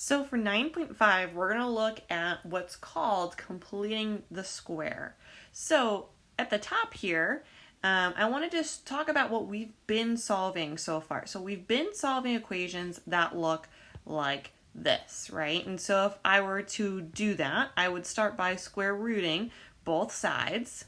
So for 9.5, we're going to look at what's called completing the square. So at the top here, I want to just talk about what we've been solving so far. So we've been solving equations that look like this, right? And so if I were to do that, I would start by square rooting both sides.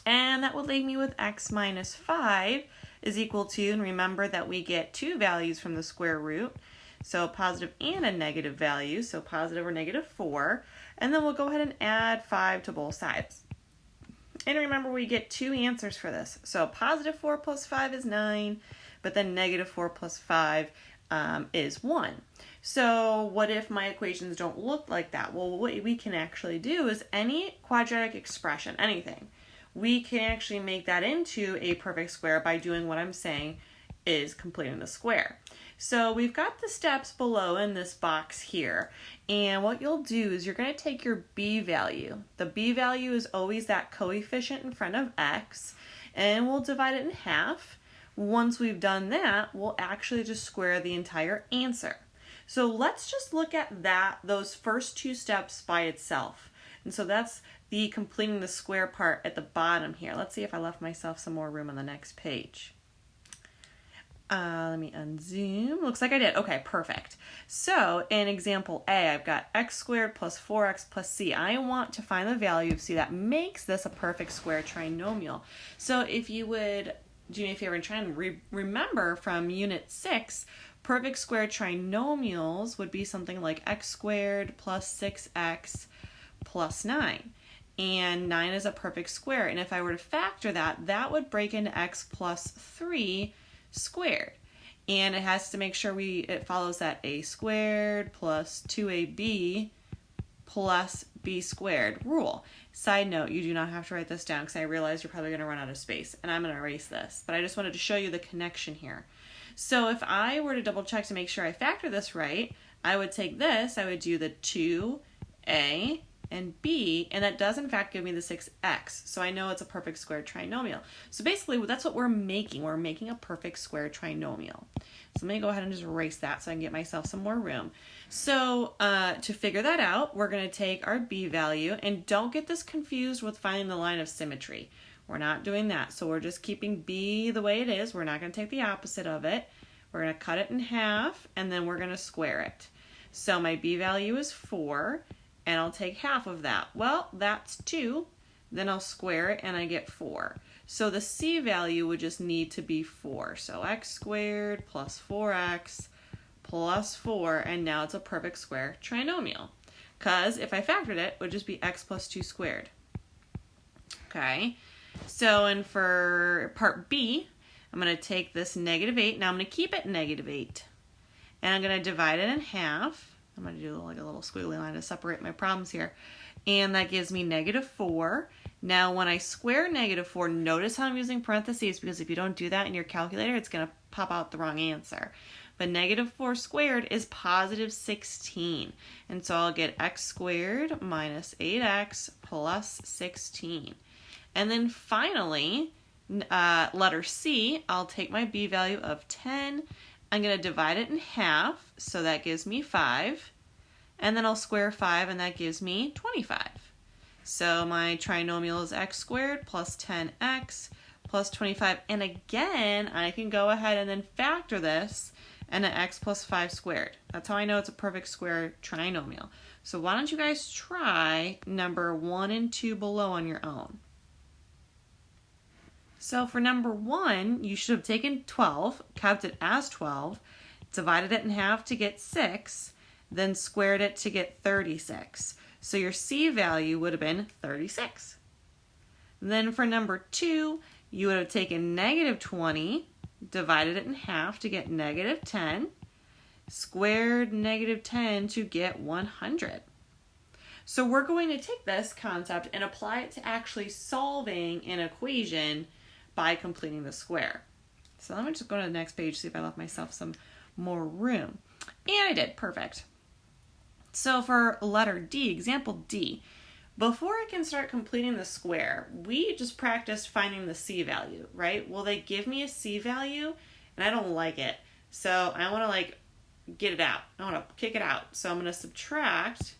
And that would leave me with x minus 5 is equal to, and remember that we get two values from the square root, so a positive and a negative value, so positive or negative 4, and then we'll go ahead and add 5 to both sides. And remember, we get two answers for this. So positive 4 plus 5 is 9, but then negative 4 plus 5 is 1. So what if my equations don't look like that? Well, what we can actually do is any quadratic expression, anything, we can actually make that into a perfect square by doing what I'm saying is completing the square. So we've got the steps below in this box here, and what you'll do is you're going to take your b value. The b value is always that coefficient in front of x, and we'll divide it in half. Once we've done that, we'll actually just square the entire answer. So let's just look at those first two steps by itself. And so that's the completing the square part at the bottom here. Let's see if I left myself some more room on the next page. Let me unzoom. Looks like I did. Okay, perfect. So in example A, I've got x squared plus 4x plus c. I want to find the value of c that makes this a perfect square trinomial. So if you would do me a favor and try and remember from unit 6, perfect square trinomials would be something like x squared plus 6x plus 9. And 9 is a perfect square. And if I were to factor that, that would break into x plus 3 squared. And it has to make sure it follows that a squared plus 2ab plus b squared rule. Side note, you do not have to write this down because I realize you're probably going to run out of space. And I'm going to erase this. But I just wanted to show you the connection here. So if I were to double check to make sure I factor this right, I would take this, I would do the 2a and b, and that does in fact give me the 6x. So I know it's a perfect square trinomial. So basically that's what we're making. We're making a perfect square trinomial. So let me go ahead and just erase that so I can get myself some more room. So to figure that out, we're going to take our b value, and don't get this confused with finding the line of symmetry. We're not doing that. So we're just keeping b the way it is. We're not going to take the opposite of it. We're going to cut it in half, and then we're going to square it. So my b value is 4. And I'll take half of that. Well, that's 2. Then I'll square it and I get 4. So the c value would just need to be 4. So x squared plus 4x plus 4, and now it's a perfect square trinomial. Because if I factored it, it would just be x plus 2 squared. Okay, so and for part B, I'm going to take this negative 8. Now I'm going to keep it negative 8. And I'm going to divide it in half. I'm going to do like a little squiggly line to separate my problems here. And that gives me negative 4. Now when I square negative 4, notice how I'm using parentheses, because if you don't do that in your calculator, it's going to pop out the wrong answer. But negative 4 squared is positive 16. And so I'll get x squared minus 8x plus 16. And then finally, letter C, I'll take my b value of 10. I'm going to divide it in half, so that gives me 5. And then I'll square 5, and that gives me 25. So my trinomial is x squared plus 10x plus 25. And again, I can go ahead and then factor this and an x plus 5 squared. That's how I know it's a perfect square trinomial. So why don't you guys try number 1 and 2 below on your own. So for number 1, you should have taken 12, kept it as 12, divided it in half to get 6, then squared it to get 36. So your c value would have been 36. Then for number 2, you would have taken negative 20, divided it in half to get negative 10, squared negative 10 to get 100. So we're going to take this concept and apply it to actually solving an equation by completing the square. So let me just go to the next page, see if I left myself some more room. And I did, perfect. So for letter D, example D, before I can start completing the square, we just practiced finding the c value, right? Well, they give me a c value and I don't like it. So I want to get it out. I want to kick it out. So I'm going to subtract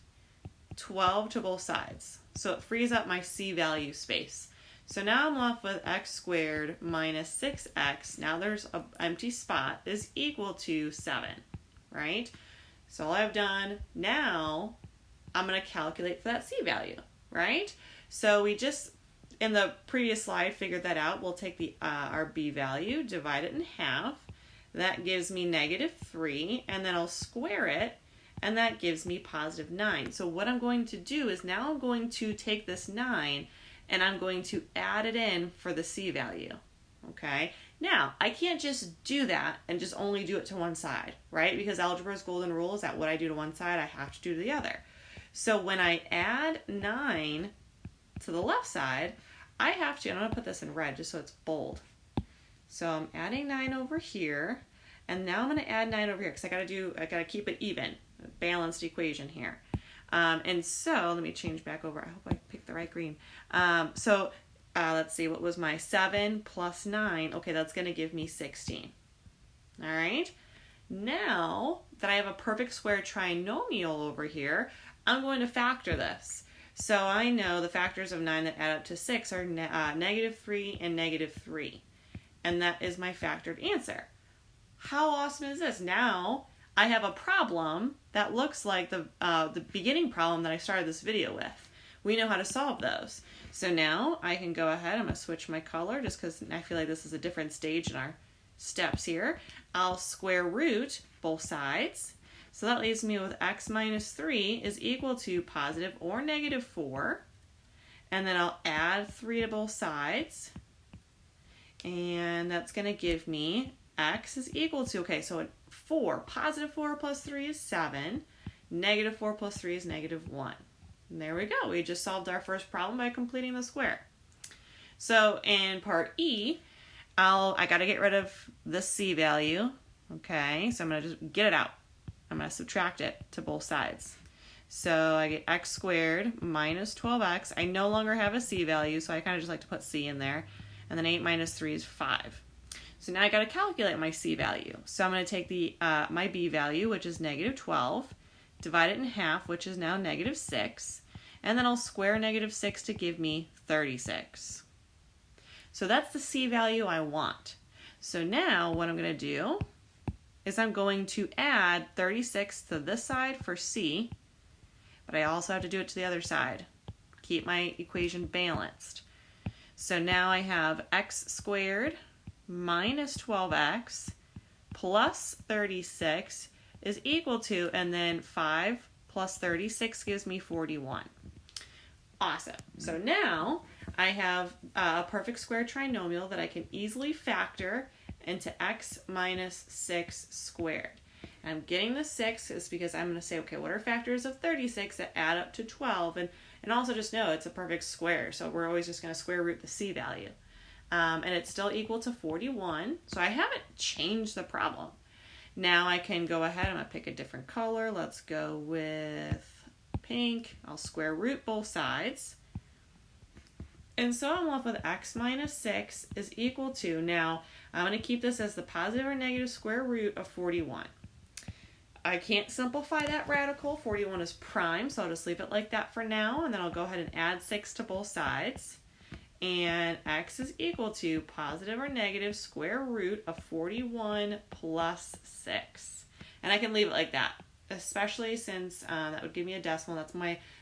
12 to both sides. So it frees up my C value space. So now I'm left with x squared minus 6x. Now there's an empty spot is equal to 7, right? So all I've done now, I'm going to calculate for that C value, right? So we just, in the previous slide, figured that out. We'll take the our B value, divide it in half. That gives me -3, and then I'll square it, and that gives me +9. So what I'm going to do is now I'm going to take this 9, and I'm going to add it in for the C value, okay? Now, I can't just do that and just only do it to one side, right? Because algebra's golden rule is that what I do to one side, I have to do to the other. So when I add 9 to the left side, I have to, I'm going to put this in red just so it's bold. So I'm adding 9 over here, and now I'm going to add 9 over here because I got to keep it even, a balanced equation here. And so let me change back over. I hope I picked the right green. Let's see, what was my 7 plus 9? Okay, that's going to give me 16. All right. Now that I have a perfect square trinomial over here, I'm going to factor this. So I know the factors of 9 that add up to 6 are -3 and -3. And that is my factored answer. How awesome is this? Now I have a problem that looks like the beginning problem that I started this video with. We know how to solve those. So now I can go ahead, I'm going to switch my color just because I feel like this is a different stage in our steps here. I'll square root both sides. So that leaves me with x minus 3 is equal to positive or -4. And then I'll add 3 to both sides. And that's going to give me x is equal to, okay, so 4. Positive 4 plus 3 is 7. -4 plus 3 is -1. And there we go. We just solved our first problem by completing the square. So in part E, I got to get rid of the C value. Okay, so I'm going to just get it out. I'm going to subtract it to both sides. So I get x squared minus 12x. I no longer have a C value, so I kind of just like to put C in there. And then 8 minus 3 is 5. So now I got to calculate my C value. So I'm going to take the my B value, which is -12, divide it in half, which is now -6, and then I'll square -6 to give me 36. So that's the C value I want. So now what I'm going to do is I'm going to add 36 to this side for C, but I also have to do it to the other side. Keep my equation balanced. So now I have x squared minus 12x plus 36 is equal to, and then 5 plus 36 gives me 41. Awesome. So now I have a perfect square trinomial that I can easily factor into x minus 6 squared. And I'm getting the 6 is because I'm going to say, okay, what are factors of 36 that add up to 12? And also just know it's a perfect square, so we're always just going to square root the C value. And it's still equal to 41, so I haven't changed the problem. Now I can go ahead, I'm going to pick a different color. Let's go with pink. I'll square root both sides. And so I'm left with x minus 6 is equal to, now I'm going to keep this as the positive or negative square root of 41. I can't simplify that radical. 41 is prime, so I'll just leave it like that for now, and then I'll go ahead and add 6 to both sides. And x is equal to positive or negative square root of 41 plus 6. And I can leave it like that, especially since that would give me a decimal.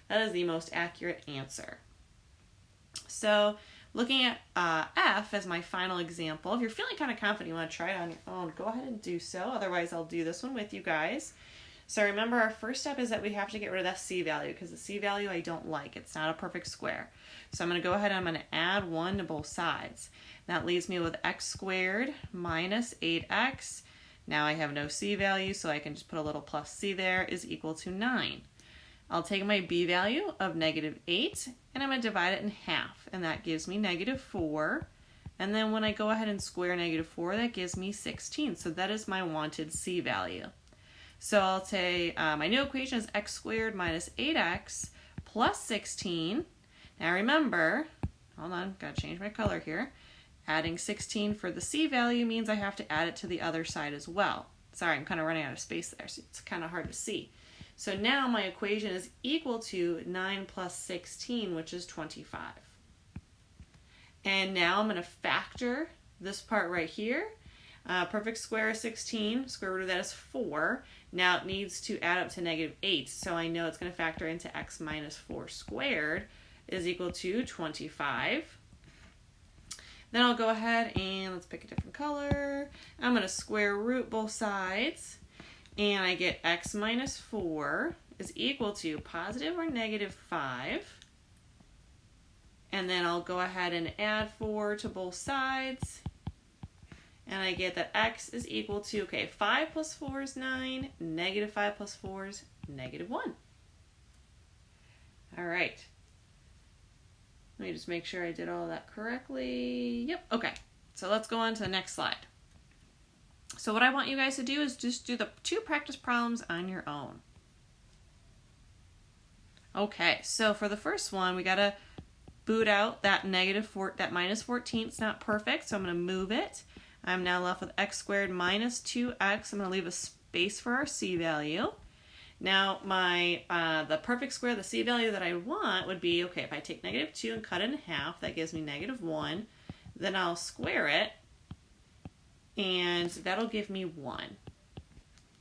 That is the most accurate answer. So looking at F as my final example, if you're feeling kind of confident you want to try it on your own, go ahead and do so. Otherwise, I'll do this one with you guys. So remember, our first step is that we have to get rid of that C value because the C value I don't like. It's not a perfect square. So I'm going to go ahead and I'm going to add 1 to both sides. That leaves me with x squared minus 8x. Now I have no C value, so I can just put a little plus C there, is equal to 9. I'll take my B value of -8 and I'm going to divide it in half, and that gives me -4. And then when I go ahead and square -4, that gives me 16. So that is my wanted C value. So I'll say my new equation is x squared minus 8x plus 16. Now remember, hold on, gotta change my color here. Adding 16 for the C value means I have to add it to the other side as well. Sorry, I'm kind of running out of space there, so it's kind of hard to see. So now my equation is equal to 9 plus 16, which is 25. And now I'm going to factor this part right here. Perfect square is 16, square root of that is 4. Now it needs to add up to negative 8, so I know it's going to factor into x minus 4 squared is equal to 25. Then I'll go ahead and let's pick a different color. I'm going to square root both sides, and I get x minus 4 is equal to positive or negative 5. And then I'll go ahead and add 4 to both sides. And I get that x is equal to, 5 plus 4 is 9, negative 5 plus 4 is negative 1. All right. Let me just make sure I did all that correctly. Yep, okay. So let's go on to the next slide. So what I want you guys to do is just do the 2 practice problems on your own. Okay, so for the first one, we got to boot out that minus 14. It's not perfect, so I'm going to move it. I'm now left with x squared minus 2x. I'm going to leave a space for our c value. Now the perfect square, the c value that I want would be, if I take negative 2 and cut it in half, that gives me negative 1. Then I'll square it, and that'll give me 1.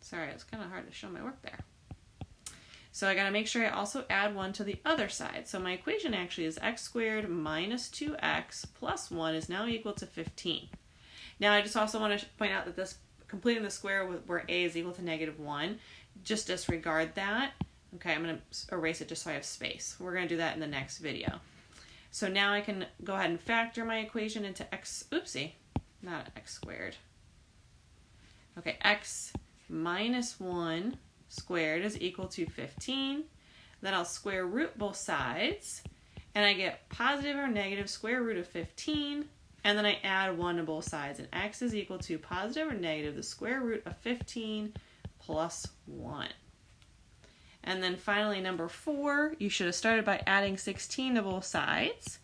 Sorry, it's kind of hard to show my work there. So I got to make sure I also add 1 to the other side. So my equation actually is x squared minus 2x plus 1 is now equal to 15. Now I just also want to point out that this completing the square where a is equal to negative 1, just disregard that. Okay, I'm going to erase it just so I have space. We're going to do that in the next video. So now I can go ahead and factor my equation into x, not x squared. Okay, x minus 1 squared is equal to 15. Then I'll square root both sides, and I get positive or negative square root of 15. And then I add 1 to both sides, and x is equal to positive or negative the square root of 15 plus 1. And then finally, number 4, you should have started by adding 16 to both sides.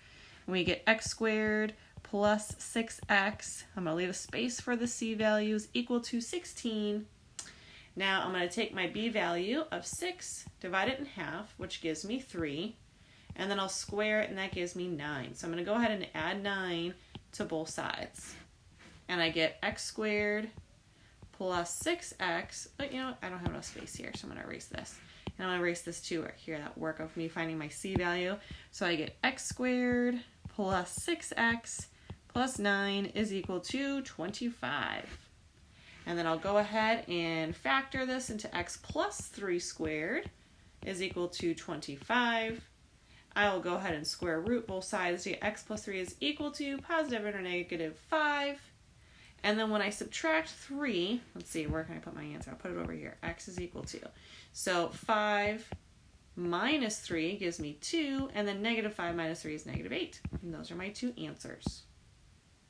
And we get x squared plus 6x. I'm going to leave a space for the c values equal to 16. Now I'm going to take my b value of 6, divide it in half, which gives me 3. And then I'll square it, and that gives me 9. So I'm going to go ahead and add 9 to both sides. And I get x squared plus 6x, but I don't have enough space here, so I'm going to erase this. And I'm going to erase this too here, that work of me finding my c value. So I get x squared plus 6x plus 9 is equal to 25. And then I'll go ahead and factor this into x plus 3 squared is equal to 25. I will go ahead and square root both sides to get x plus 3 is equal to positive or negative 5. And then when I subtract 3, let's see, where can I put my answer? I'll put it over here. X is equal to. So 5 minus 3 gives me 2, and then negative 5 minus 3 is negative 8. And those are my 2 answers.